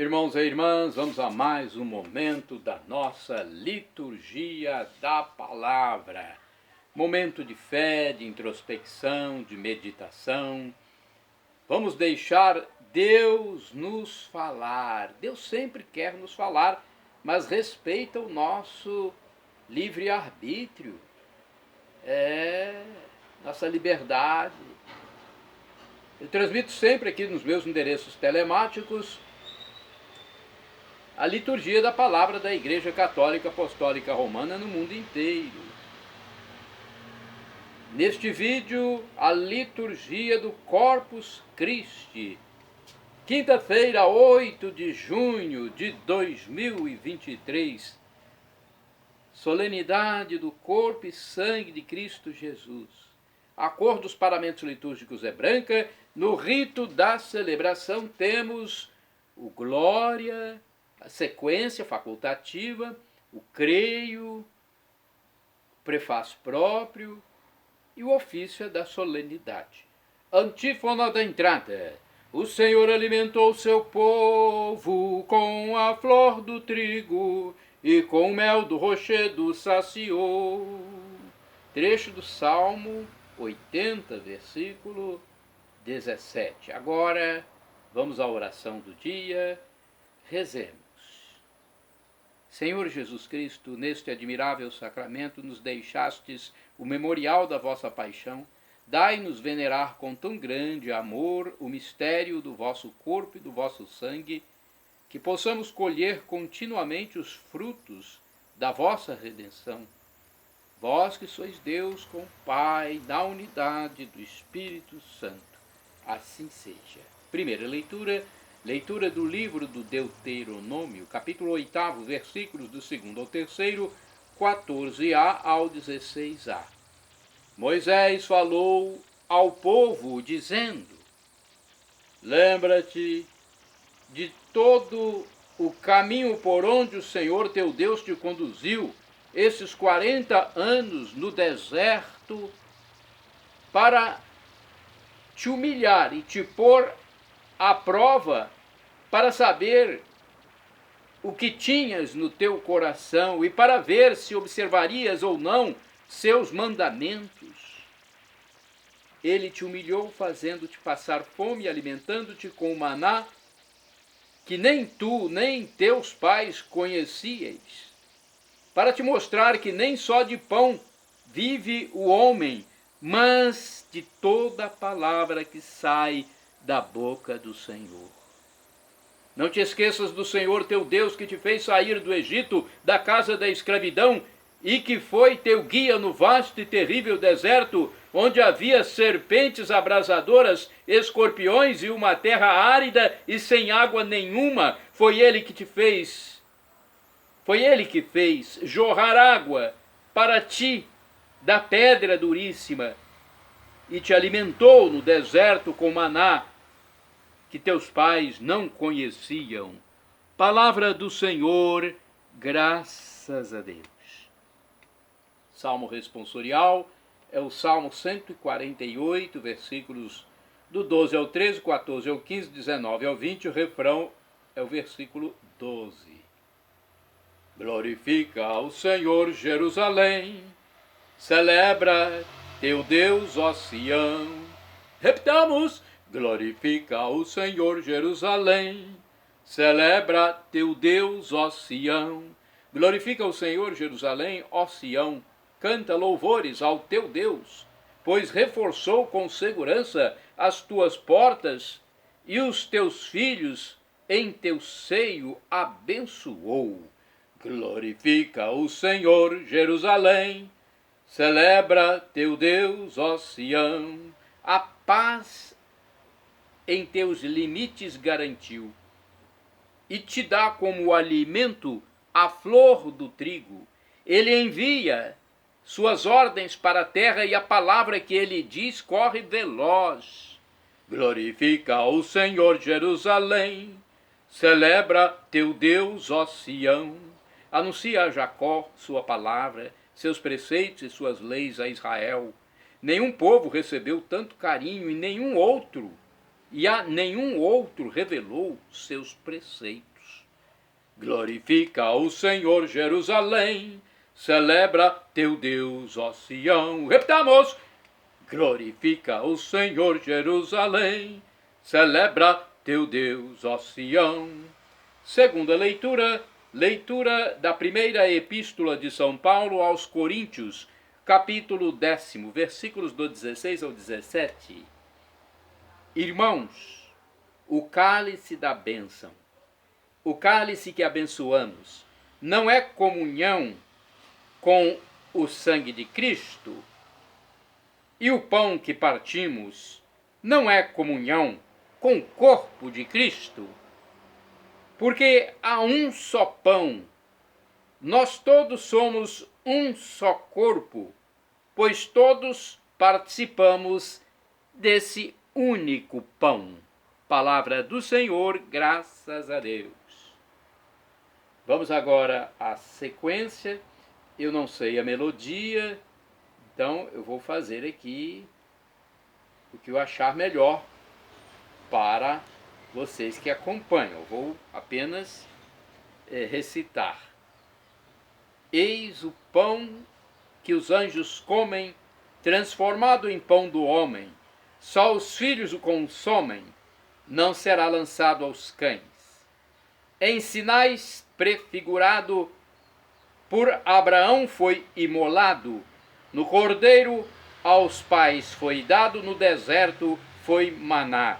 Irmãos e irmãs, vamos a mais um momento da nossa liturgia da palavra. Momento de fé, de introspecção, de meditação. Vamos deixar Deus nos falar. Deus sempre quer nos falar, mas respeita o nosso livre-arbítrio. Nossa liberdade. Eu transmito sempre aqui nos meus endereços telemáticos a liturgia da palavra da Igreja Católica Apostólica Romana no mundo inteiro. Neste vídeo, a liturgia do Corpus Christi, quinta-feira, 8 de junho de 2023, solenidade do corpo e sangue de Cristo Jesus. A cor dos paramentos litúrgicos é branca. No rito da celebração temos o Glória, a sequência facultativa, o creio, o prefácio próprio e o ofício da solenidade. Antífona da entrada. O Senhor alimentou seu povo com a flor do trigo e com o mel do rochedo saciou. Trecho do Salmo 80, versículo 17. Agora, vamos à oração do dia. Rezemos. Senhor Jesus Cristo, neste admirável sacramento nos deixastes o memorial da vossa paixão. Dai-nos venerar com tão grande amor o mistério do vosso corpo e do vosso sangue, que possamos colher continuamente os frutos da vossa redenção. Vós que sois Deus com o Pai, na unidade do Espírito Santo. Assim seja. Primeira leitura. Leitura do livro do Deuteronômio, capítulo 8, versículos do 2º ao 3º, 14a ao 16a. Moisés falou ao povo, dizendo: Lembra-te de todo o caminho por onde o Senhor teu Deus te conduziu esses 40 anos no deserto para te humilhar e te pôr à prova para saber o que tinhas no teu coração e para ver se observarias ou não seus mandamentos. Ele te humilhou fazendo-te passar fome e alimentando-te com o maná que nem tu nem teus pais conhecieis, para te mostrar que nem só de pão vive o homem, mas de toda a palavra que sai da boca do Senhor. Não te esqueças do Senhor teu Deus, que te fez sair do Egito, da casa da escravidão, e que foi teu guia no vasto e terrível deserto, onde havia serpentes abrasadoras, escorpiões e uma terra árida e sem água nenhuma. Foi ele que fez jorrar água para ti da pedra duríssima, e te alimentou no deserto com maná que teus pais não conheciam. Palavra do Senhor, graças a Deus. Salmo responsorial é o Salmo 148, versículos do 12 ao 13, 14 ao 15, 19 ao 20. O refrão é o versículo 12. Glorifica ao Senhor, Jerusalém, celebra teu Deus, ó Sião. Repitamos: glorifica o Senhor, Jerusalém, celebra teu Deus, ó Sião. Glorifica o Senhor, Jerusalém, ó Sião, canta louvores ao teu Deus, pois reforçou com segurança as tuas portas e os teus filhos em teu seio abençoou. Glorifica o Senhor, Jerusalém, celebra teu Deus, ó Sião. A paz em teus limites garantiu, e te dá como alimento a flor do trigo. Ele envia suas ordens para a terra, e a palavra que ele diz corre veloz. Glorifica o Senhor, Jerusalém, celebra teu Deus, ó Sião. Anuncia a Jacó sua palavra, seus preceitos e suas leis a Israel. Nenhum povo recebeu tanto carinho e a nenhum outro revelou seus preceitos. Glorifica o Senhor, Jerusalém, celebra teu Deus, ó Sião. Repitamos: glorifica o Senhor, Jerusalém, celebra teu Deus, ó Sião. Segunda leitura, leitura da primeira epístola de São Paulo aos Coríntios, capítulo 10, versículos do 16 ao 17. Irmãos, o cálice da bênção, o cálice que abençoamos, não é comunhão com o sangue de Cristo? E o pão que partimos não é comunhão com o corpo de Cristo? Porque há um só pão, nós todos somos um só corpo, pois todos participamos desse único pão. Palavra do Senhor, graças a Deus. Vamos agora à sequência. Eu não sei a melodia, então eu vou fazer aqui o que eu achar melhor para vocês que acompanham. Eu vou apenas recitar. Eis o pão que os anjos comem, transformado em pão do homem. Só os filhos o consomem, não será lançado aos cães. Em sinais prefigurado, por Abraão foi imolado, no cordeiro aos pais foi dado, no deserto foi maná.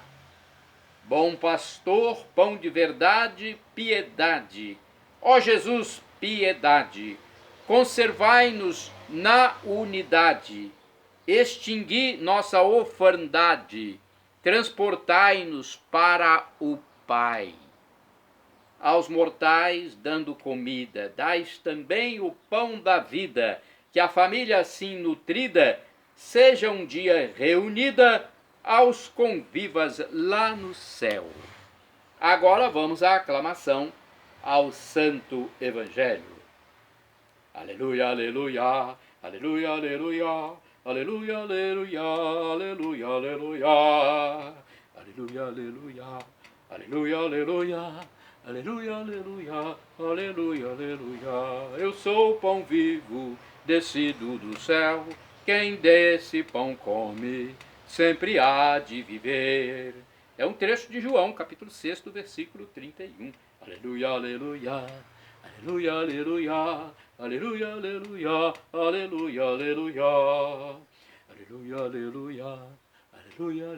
Bom pastor, pão de verdade, piedade. Ó Jesus, piedade, conservai-nos na unidade, extingui nossa orfandade, transportai-nos para o Pai. Aos mortais dando comida, dais também o pão da vida, que a família assim nutrida seja um dia reunida aos convivas lá no céu. Agora vamos à aclamação ao Santo Evangelho. Aleluia, aleluia, aleluia, aleluia, aleluia, aleluia, aleluia, aleluia, aleluia, aleluia, aleluia, aleluia, aleluia, aleluia, aleluia, aleluia. Eu sou o pão vivo, descido do céu, quem desse pão come, sempre há de viver. É um trecho de João, capítulo 6, versículo 31. Aleluia, aleluia, aleluia, aleluia, aleluia, aleluia, aleluia, aleluia, aleluia, aleluia, aleluia,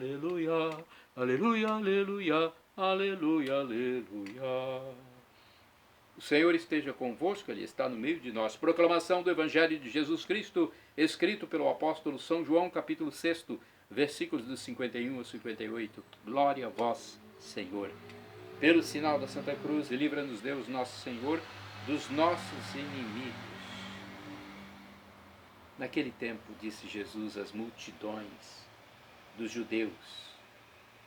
aleluia, aleluia, aleluia, aleluia, aleluia. O Senhor esteja convosco, Ele está no meio de nós. Proclamação do Evangelho de Jesus Cristo, escrito pelo apóstolo São João, capítulo 6, versículos dos 51 ao 58. Glória a vós, Senhor. Pelo sinal da Santa Cruz, livra-nos Deus nosso Senhor dos nossos inimigos. Naquele tempo, disse Jesus às multidões dos judeus: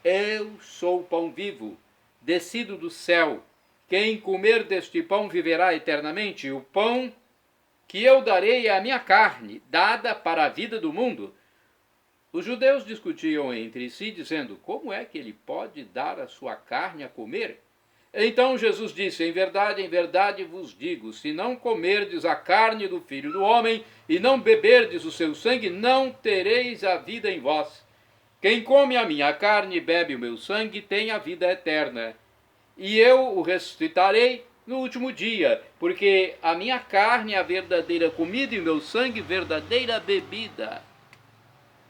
Eu sou o pão vivo, descido do céu. Quem comer deste pão viverá eternamente. O pão que eu darei é a minha carne, dada para a vida do mundo. Os judeus discutiam entre si, dizendo: Como é que ele pode dar a sua carne a comer? Então Jesus disse: em verdade vos digo, se não comerdes a carne do Filho do Homem e não beberdes o seu sangue, não tereis a vida em vós. Quem come a minha carne e bebe o meu sangue tem a vida eterna. E eu o ressuscitarei no último dia, porque a minha carne é a verdadeira comida e o meu sangue verdadeira bebida.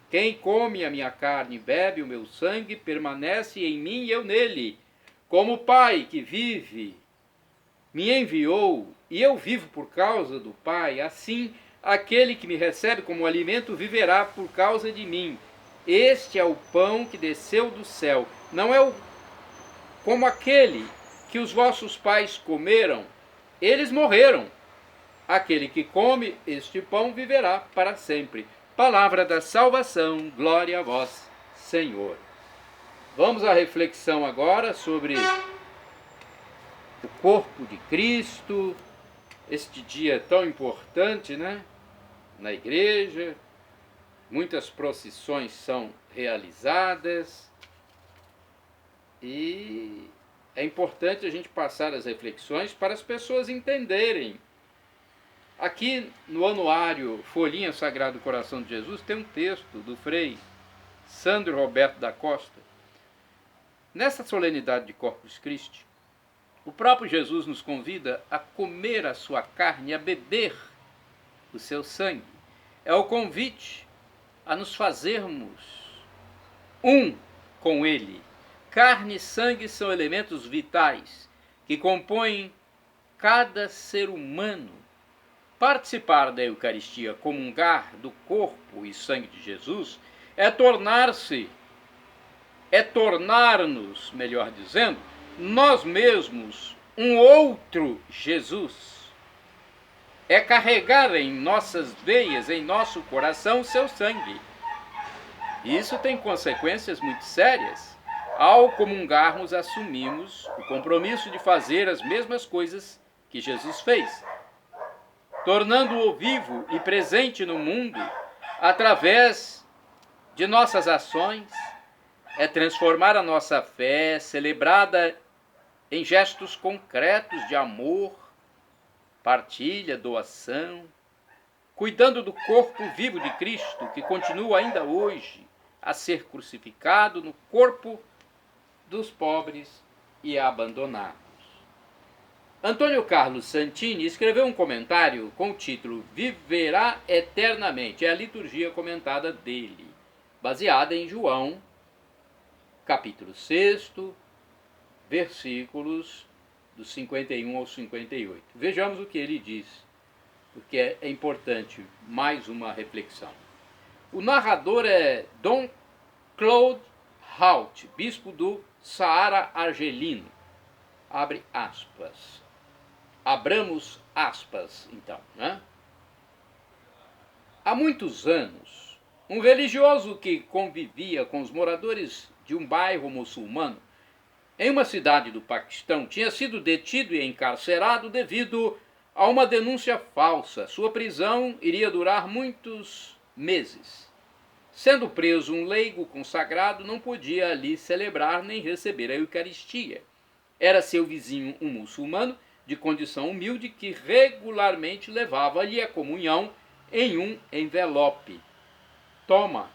Quem come a minha carne e bebe o meu sangue permanece em mim e eu nele. Como o Pai que vive me enviou e eu vivo por causa do Pai, assim aquele que me recebe como alimento viverá por causa de mim. Este é o pão que desceu do céu, não é como aquele que os vossos pais comeram, eles morreram. Aquele que come este pão viverá para sempre. Palavra da salvação, glória a vós, Senhor. Vamos à reflexão agora sobre o corpo de Cristo, este dia tão importante, né? Na igreja, muitas procissões são realizadas e é importante a gente passar as reflexões para as pessoas entenderem. Aqui no anuário Folhinha Sagrado Coração de Jesus tem um texto do Frei Sandro Roberto da Costa. Nessa solenidade de Corpus Christi, o próprio Jesus nos convida a comer a sua carne, a beber o seu sangue. É o convite a nos fazermos um com ele. Carne e sangue são elementos vitais que compõem cada ser humano. Participar da Eucaristia, comungar do corpo e sangue de Jesus, é tornar-nos, melhor dizendo, nós mesmos um outro Jesus. É carregar em nossas veias, em nosso coração, o seu sangue. Isso tem consequências muito sérias. Ao comungarmos, assumimos o compromisso de fazer as mesmas coisas que Jesus fez, tornando-o vivo e presente no mundo através de nossas ações. É transformar a nossa fé, celebrada em gestos concretos de amor, partilha, doação, cuidando do corpo vivo de Cristo, que continua ainda hoje a ser crucificado no corpo dos pobres e abandonados. Antônio Carlos Santini escreveu um comentário com o título Viverá Eternamente, é a liturgia comentada dele, baseada em João, capítulo 6, versículos dos 51 ao 58. Vejamos o que ele diz, porque é importante mais uma reflexão. O narrador é Dom Claude Haut, bispo do Saara argelino. Abre aspas. Abramos aspas, então, né? Há muitos anos, um religioso que convivia com os moradores de um bairro muçulmano em uma cidade do Paquistão tinha sido detido e encarcerado devido a uma denúncia falsa. Sua prisão iria durar muitos meses. Sendo preso um leigo consagrado, não podia ali celebrar nem receber a Eucaristia. Era seu vizinho um muçulmano de condição humilde que regularmente levava-lhe a comunhão em um envelope. Toma,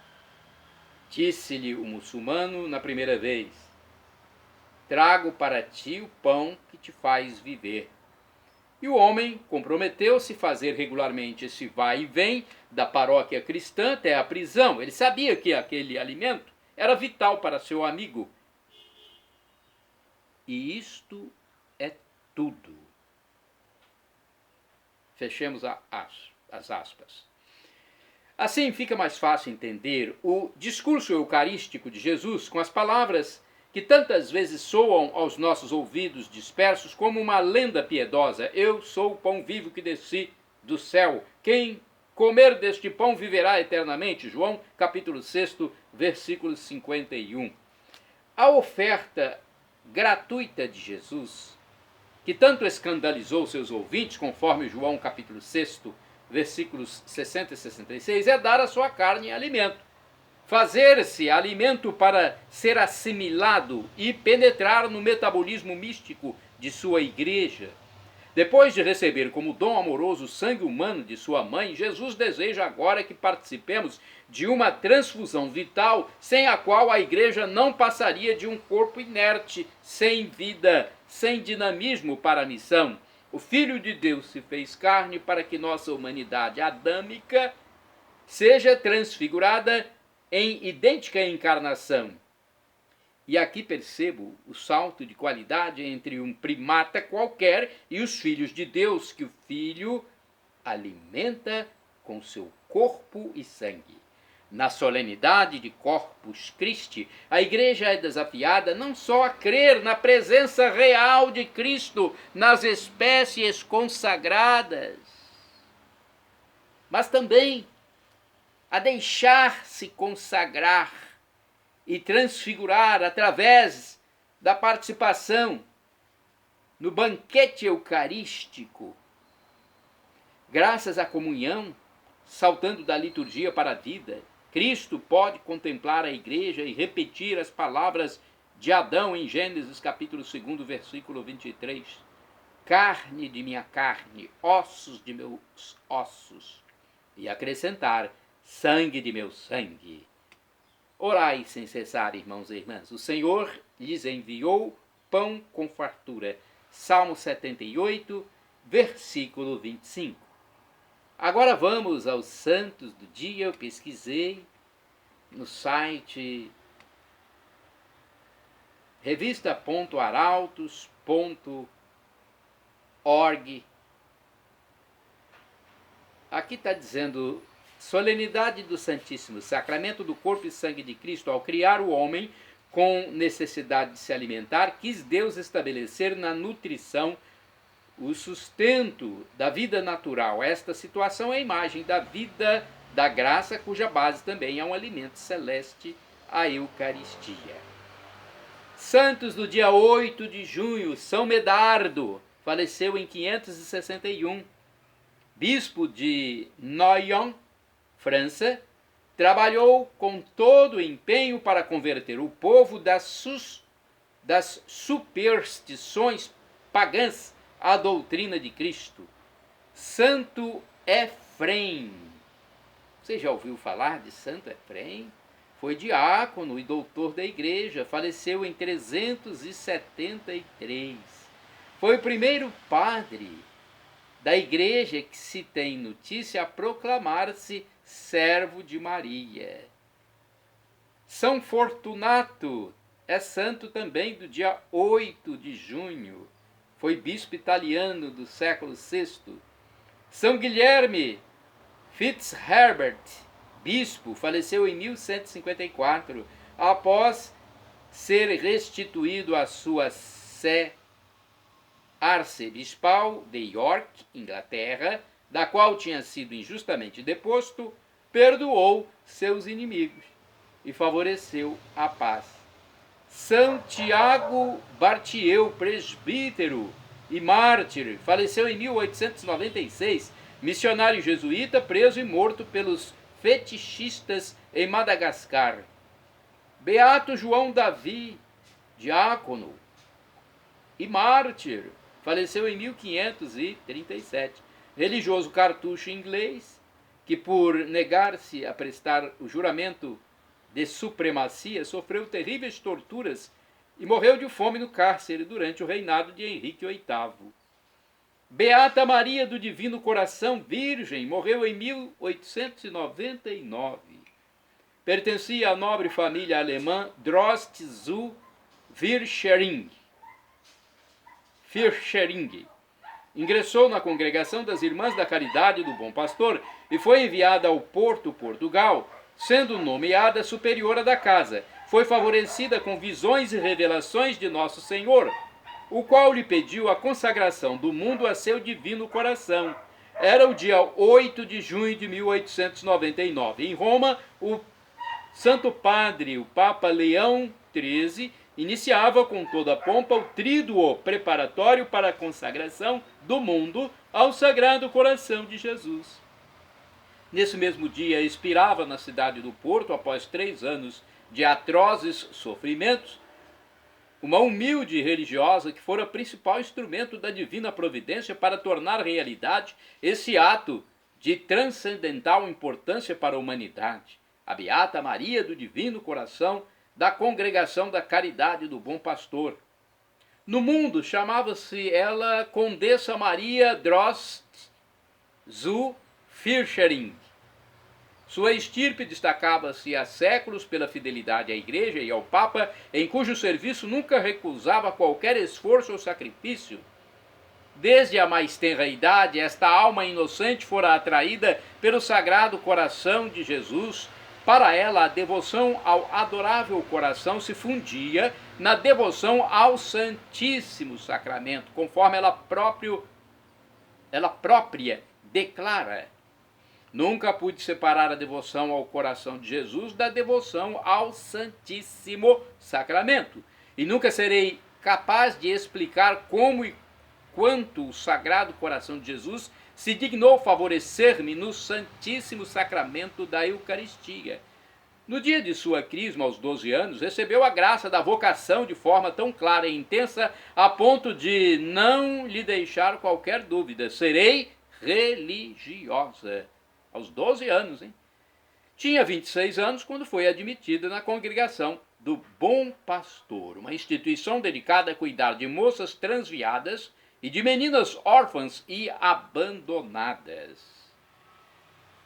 disse-lhe o muçulmano na primeira vez, trago para ti o pão que te faz viver. E o homem comprometeu-se a fazer regularmente esse vai e vem da paróquia cristã até a prisão. Ele sabia que aquele alimento era vital para seu amigo. E isto é tudo. Fechemos as aspas. Assim fica mais fácil entender o discurso eucarístico de Jesus com as palavras que tantas vezes soam aos nossos ouvidos dispersos como uma lenda piedosa. Eu sou o pão vivo que desci do céu. Quem comer deste pão viverá eternamente. João capítulo 6, versículo 51. A oferta gratuita de Jesus, que tanto escandalizou seus ouvintes, conforme João capítulo 6, versículos 60 e 66, é dar a sua carne em alimento. Fazer-se alimento para ser assimilado e penetrar no metabolismo místico de sua igreja. Depois de receber como dom amoroso o sangue humano de sua mãe, Jesus deseja agora que participemos de uma transfusão vital sem a qual a igreja não passaria de um corpo inerte, sem vida, sem dinamismo para a missão. O Filho de Deus se fez carne para que nossa humanidade adâmica seja transfigurada em idêntica encarnação. E aqui percebo o salto de qualidade entre um primata qualquer e os filhos de Deus, que o Filho alimenta com seu corpo e sangue. Na solenidade de Corpus Christi, a igreja é desafiada não só a crer na presença real de Cristo nas espécies consagradas, mas também a deixar-se consagrar e transfigurar através da participação no banquete eucarístico, graças à comunhão, saltando da liturgia para a vida. Cristo pode contemplar a igreja e repetir as palavras de Adão em Gênesis capítulo 2, versículo 23. Carne de minha carne, ossos de meus ossos. E acrescentar, sangue de meu sangue. Orai sem cessar, irmãos e irmãs. O Senhor lhes enviou pão com fartura. Salmo 78, versículo 25. Agora vamos aos santos do dia. Eu pesquisei no site revista.arautos.org. Aqui está dizendo: solenidade do Santíssimo Sacramento do corpo e sangue de Cristo. Ao criar o homem com necessidade de se alimentar, quis Deus estabelecer na nutrição o sustento da vida natural. Esta situação é a imagem da vida da graça, cuja base também é um alimento celeste, a Eucaristia. Santos do dia 8 de junho, São Medardo, faleceu em 561, bispo de Noyon, França, trabalhou com todo o empenho para converter o povo das superstições pagãs à doutrina de Cristo. Santo Efrem. Você já ouviu falar de Santo Efrem? Foi diácono e doutor da igreja, faleceu em 373. Foi o primeiro padre da igreja que se tem notícia a proclamar-se servo de Maria. São Fortunato é santo também do dia 8 de junho. Foi bispo italiano do século VI. São Guilherme Fitzherbert, bispo, faleceu em 1154, após ser restituído à sua sé arcebispal de York, Inglaterra, da qual tinha sido injustamente deposto, perdoou seus inimigos e favoreceu a paz. São Tiago Bartieu, presbítero e mártir, faleceu em 1896, missionário jesuíta, preso e morto pelos fetichistas em Madagascar. Beato João Davi, diácono e mártir, faleceu em 1537. Religioso cartucho inglês, que por negar-se a prestar o juramento de supremacia, sofreu terríveis torturas e morreu de fome no cárcere durante o reinado de Henrique VIII. Beata Maria do Divino Coração, virgem, morreu em 1899. Pertencia à nobre família alemã Drost zu Virchering. Ingressou na congregação das Irmãs da Caridade do Bom Pastor e foi enviada ao Porto, Portugal, sendo nomeada superiora da casa. Foi favorecida com visões e revelações de Nosso Senhor, o qual lhe pediu a consagração do mundo a seu divino coração. Era o dia 8 de junho de 1899. Em Roma, o Santo Padre, o Papa Leão XIII, iniciava com toda a pompa o tríduo preparatório para a consagração do mundo ao Sagrado Coração de Jesus. Nesse mesmo dia, expirava na cidade do Porto, após 3 anos de atrozes sofrimentos, uma humilde religiosa que fora principal instrumento da divina providência para tornar realidade esse ato de transcendental importância para a humanidade. A Beata Maria do Divino Coração, da Congregação da Caridade do Bom Pastor. No mundo, chamava-se ela Condessa Maria Drost zu Virchering. Sua estirpe destacava-se há séculos pela fidelidade à Igreja e ao Papa, em cujo serviço nunca recusava qualquer esforço ou sacrifício. Desde a mais tenra idade, esta alma inocente fora atraída pelo Sagrado Coração de Jesus. Para ela, a devoção ao adorável coração se fundia na devoção ao Santíssimo Sacramento, conforme ela própria declara. Nunca pude separar a devoção ao coração de Jesus da devoção ao Santíssimo Sacramento, e nunca serei capaz de explicar como e quanto o Sagrado Coração de Jesus se dignou favorecer-me no Santíssimo Sacramento da Eucaristia. No dia de sua crisma, aos 12 anos, recebeu a graça da vocação de forma tão clara e intensa a ponto de não lhe deixar qualquer dúvida. Serei religiosa. Aos 12 anos, hein? Tinha 26 anos quando foi admitida na congregação do Bom Pastor, uma instituição dedicada a cuidar de moças transviadas e de meninas órfãs e abandonadas.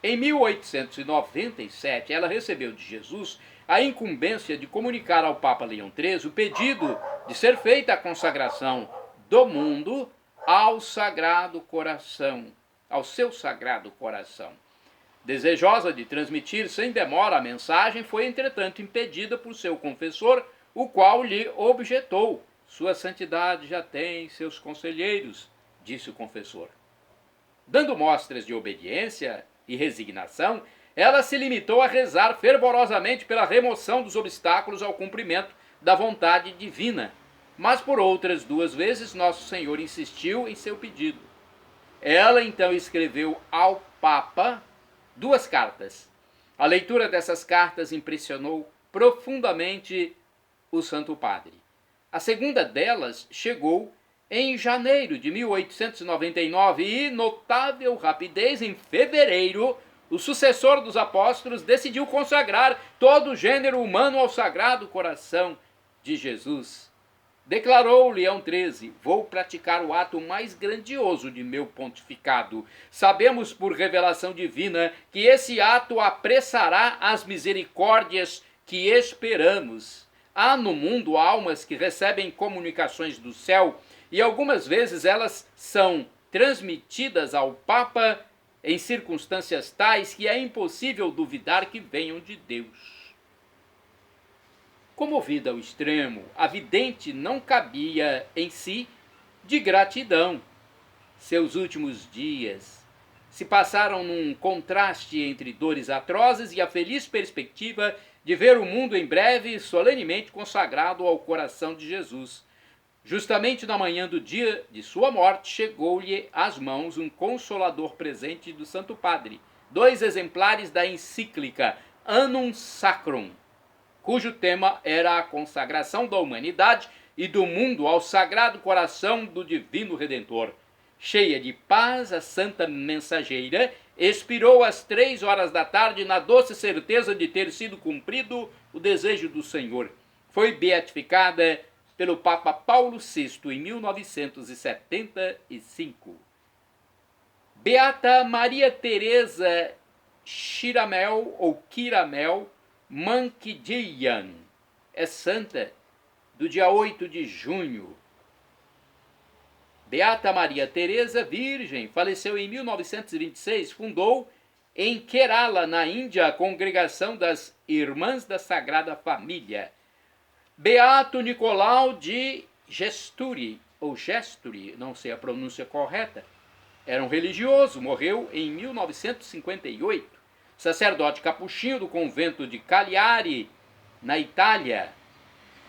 Em 1897, ela recebeu de Jesus a incumbência de comunicar ao Papa Leão XIII o pedido de ser feita a consagração do mundo ao Sagrado Coração, ao seu Sagrado Coração. Desejosa de transmitir sem demora a mensagem, foi entretanto impedida por seu confessor, o qual lhe objetou: Sua Santidade já tem seus conselheiros, disse o confessor. Dando mostras de obediência e resignação, ela se limitou a rezar fervorosamente pela remoção dos obstáculos ao cumprimento da vontade divina. Mas por outras 2 vezes Nosso Senhor insistiu em seu pedido. Ela então escreveu ao Papa 2 cartas. A leitura dessas cartas impressionou profundamente o Santo Padre. A segunda delas chegou em janeiro de 1899 e, notável rapidez, em fevereiro, o sucessor dos apóstolos decidiu consagrar todo o gênero humano ao Sagrado Coração de Jesus. Declarou Leão XIII: vou praticar o ato mais grandioso de meu pontificado. Sabemos por revelação divina que esse ato apressará as misericórdias que esperamos. Há no mundo almas que recebem comunicações do céu e algumas vezes elas são transmitidas ao Papa em circunstâncias tais que é impossível duvidar que venham de Deus. Comovida ao extremo, a vidente não cabia em si de gratidão. Seus últimos dias se passaram num contraste entre dores atrozes e a feliz perspectiva de ver o mundo em breve solenemente consagrado ao coração de Jesus. Justamente na manhã do dia de sua morte, chegou-lhe às mãos um consolador presente do Santo Padre, 2 exemplares da encíclica Annum Sacrum, cujo tema era a consagração da humanidade e do mundo ao Sagrado Coração do Divino Redentor. Cheia de paz, a santa mensageira expirou às 3h da tarde na doce certeza de ter sido cumprido o desejo do Senhor. Foi beatificada pelo Papa Paulo VI em 1975. Beata Maria Teresa Chiramel ou Kiramel Mankidian é santa do dia 8 de junho. Beata Maria Teresa, virgem, faleceu em 1926, fundou em Kerala, na Índia, a Congregação das Irmãs da Sagrada Família. Beato Nicolau de Gesturi, ou Gesturi, não sei a pronúncia correta, era um religioso, morreu em 1958. Sacerdote capuchinho do convento de Cagliari, na Itália.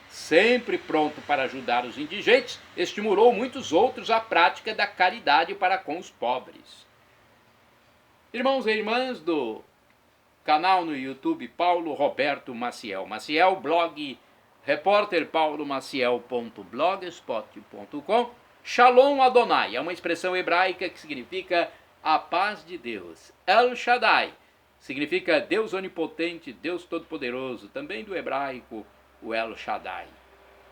Sempre pronto para ajudar os indigentes, estimulou muitos outros à prática da caridade para com os pobres. Irmãos e irmãs do canal no YouTube Paulo Roberto Maciel. Maciel, blog repórterpaulomaciel.blogspot.com. Shalom Adonai é uma expressão hebraica que significa a paz de Deus. El Shaddai significa Deus onipotente, Deus todo-poderoso, também do hebraico o El Shaddai.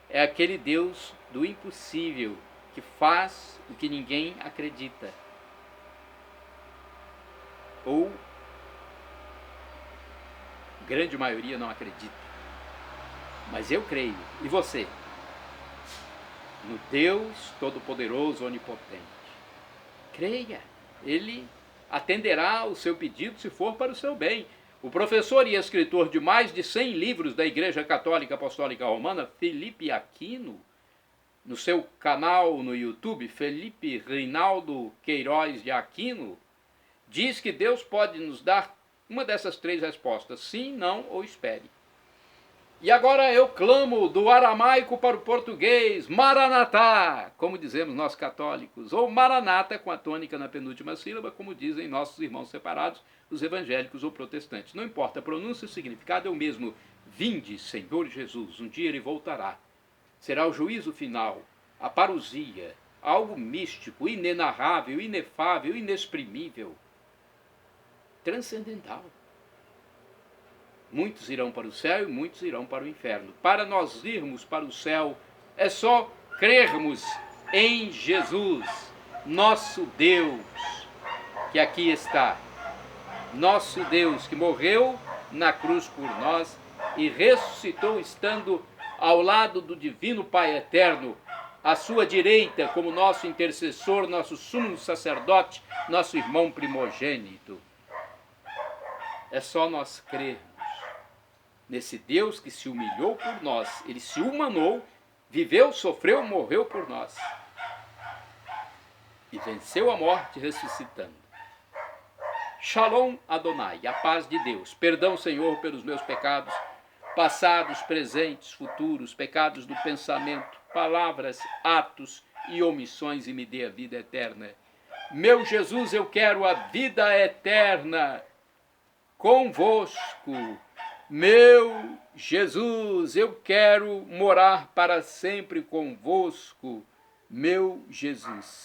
É aquele Deus do impossível, que faz o que ninguém acredita. Ou grande maioria não acredita. Mas eu creio, e você? No Deus todo-poderoso, onipotente. Creia, Ele atenderá o seu pedido se for para o seu bem. O professor e escritor de mais de 100 livros da Igreja Católica Apostólica Romana, Felipe Aquino, no seu canal no YouTube, Felipe Reinaldo Queiroz de Aquino, diz que Deus pode nos dar uma dessas 3 respostas: sim, não ou espere. E agora eu clamo do aramaico para o português, Maranatá, como dizemos nós católicos, ou Maranata com a tônica na penúltima sílaba, como dizem nossos irmãos separados, os evangélicos ou protestantes. Não importa a pronúncia, o significado é o mesmo. Vinde, Senhor Jesus, um dia ele voltará. Será o juízo final, a parousia, algo místico, inenarrável, inefável, inexprimível, transcendental. Muitos irão para o céu e muitos irão para o inferno. Para nós irmos para o céu, é só crermos em Jesus, nosso Deus, que aqui está. Nosso Deus que morreu na cruz por nós e ressuscitou estando ao lado do divino Pai eterno, à sua direita como nosso intercessor, nosso sumo sacerdote, nosso irmão primogênito. É só nós crermos nesse Deus que se humilhou por nós. Ele se humanou, viveu, sofreu, morreu por nós. E venceu a morte ressuscitando. Shalom Adonai, a paz de Deus. Perdão, Senhor, pelos meus pecados, passados, presentes, futuros, pecados do pensamento, palavras, atos e omissões, e me dê a vida eterna. Meu Jesus, eu quero a vida eterna convosco. Meu Jesus, eu quero morar para sempre convosco, meu Jesus.